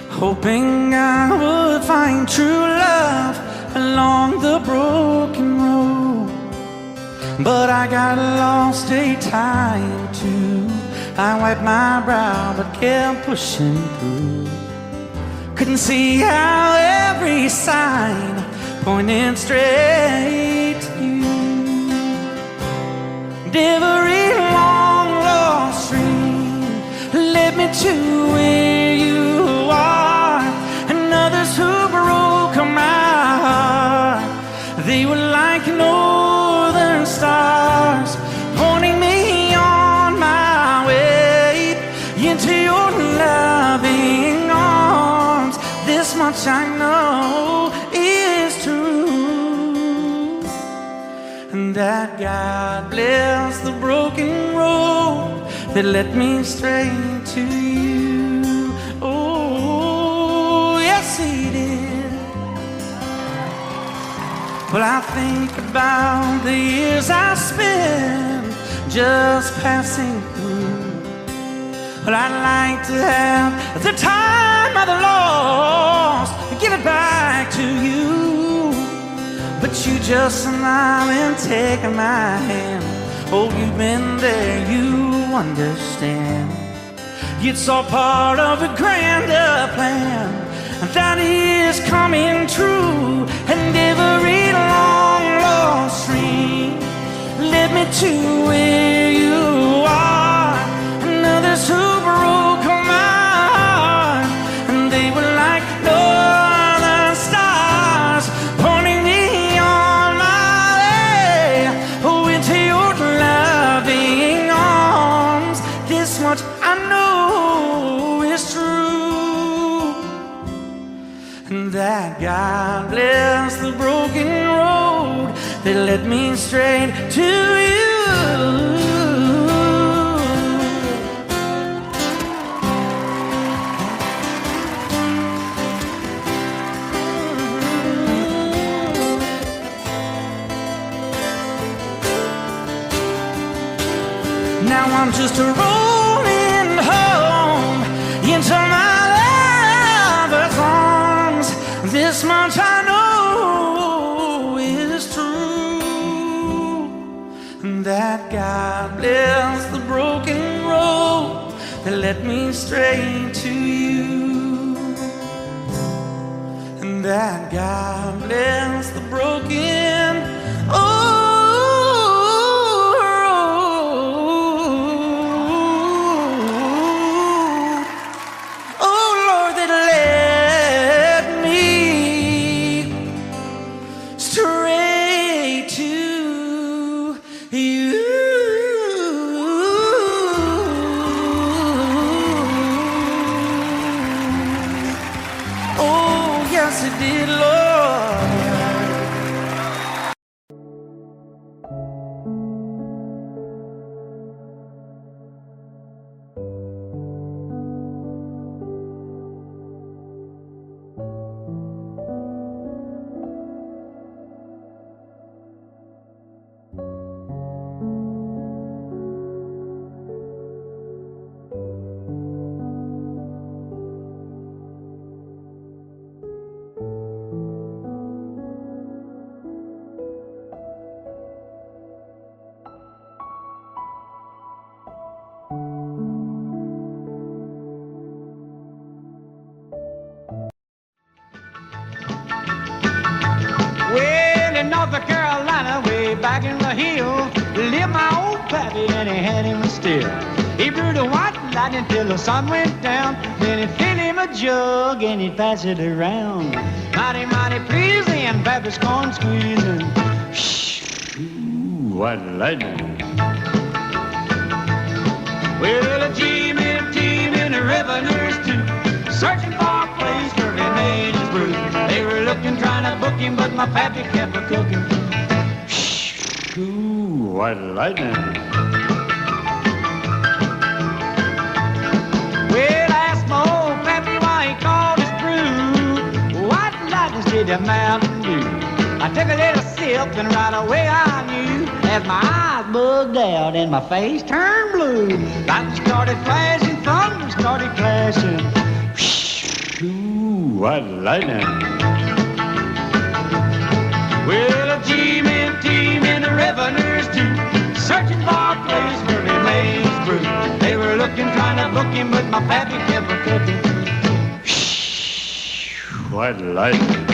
hoping I would find true love along the broken road. But I got lost a time too. I wiped my brow but kept pushing through. Couldn't see how every sign pointed straight to you. Every long lost dream led me to where you are, and others who broke my heart, they were like northern stars, pointing me on my way into your loving arms. This much I know is true, and that God bless the broken road that led me straight to you. Oh, yes, He did. Well, I think about the years I spent just passing through. Well, I'd like to have the time I've lost, give it back to you. But you just smile and take my hand. Oh, you've been there, you understand. It's all part of a grander plan that is coming true. And every long lost dream led me to where you are, and others who broke my heart, and they were like northern stars, pointing me on my way, oh, into your loving arms. This much I know is true, and that God bless the broken road that led me straight to you. Now I'm just rolling home into my lover's arms. This much I know is true, and that God bless the broken road that led me straight to you, and that God bless the broken road. North Carolina, way back in the hill, lived my old pappy and he had him a still. He brewed a white lightning till the sun went down, then he'd fill him a jug and he'd pass it around. Mighty, mighty pleasing, pappy's corn squeezing. Shh, ooh, white lightning. Well, a team and a revenues too, searching for a place where he made his brew. They were looking, trying to book him, but my pappy kept a-cooking. Shh, ooh, white lightning. Well, I asked my old pappy why he called his brew White Lightning instead of Mountain Dew. I took a little sip and right away I knew as my eyes bugged out and my face turned blue. Lights started flashing, thunder started clashing. Ooh, what lightning. Well, a G-man team and the revenues too, searching for a place where they made his brew. They were looking, trying to book him, but my pappy kept a cooking. What lightning.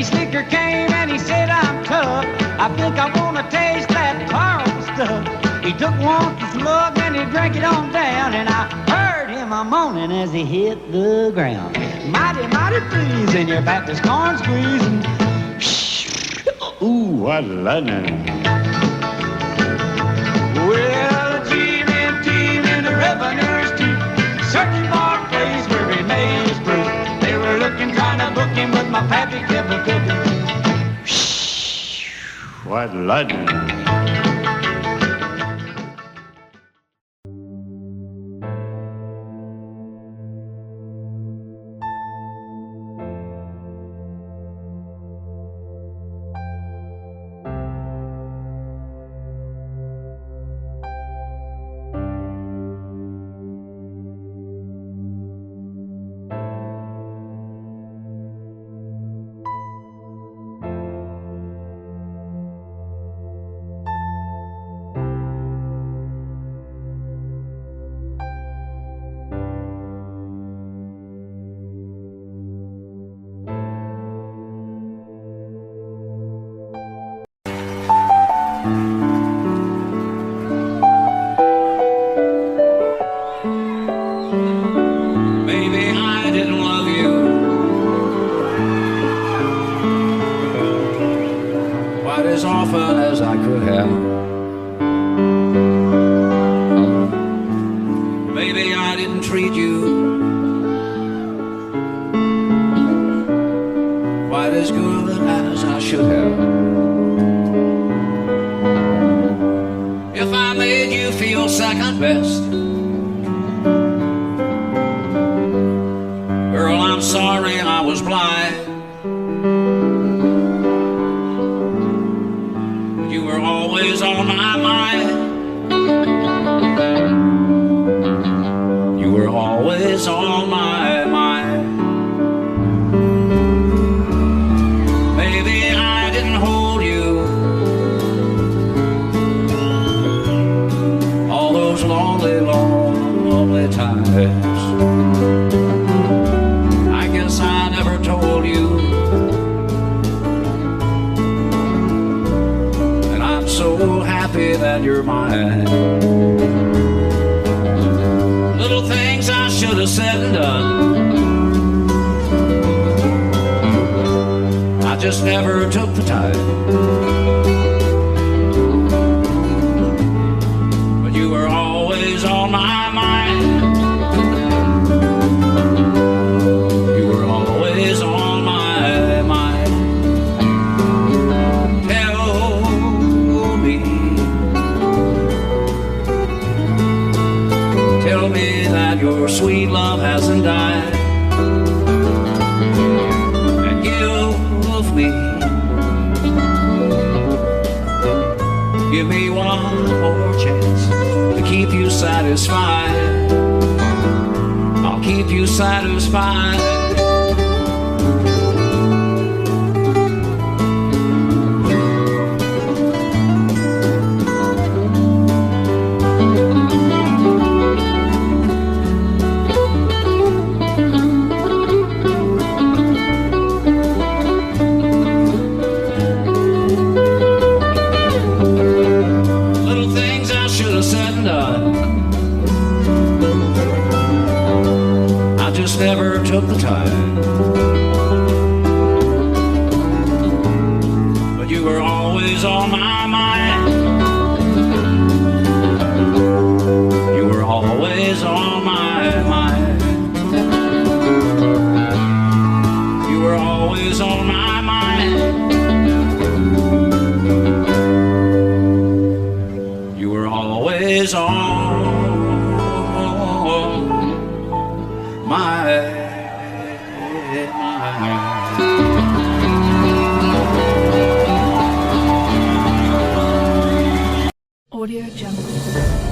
Slicker came and he said, I'm tough. I think I want to taste that powerful stuff. He took one slug and he drank it on down, and I heard him a moaning as he hit the ground. Mighty, mighty pleasing, your back is corn squeezing. Ooh, what lightning. Well, the G-men team and the revenues too, searching for a place where he made his brew. They were looking, trying to book him, but my pappy kept a cooking. What lightning. As often as I could have. Maybe I didn't treat you quite as good as I should have. If I made you feel second best, girl, I'm sorry I was blind. Always on my mind. You were always on my mind. Maybe I didn't hold you all those lonely, lonely times. I guess I never told you. So happy that you're mine. Little things I should have said and done, I just never took the time. But you were always on my mind. You were always on my mind. Tell me that your sweet love hasn't died, and give me one more chance to keep you satisfied. I'll keep you satisfied. Never took the time, but you were always on my mind. You were always on my mind. my Audio Jungle.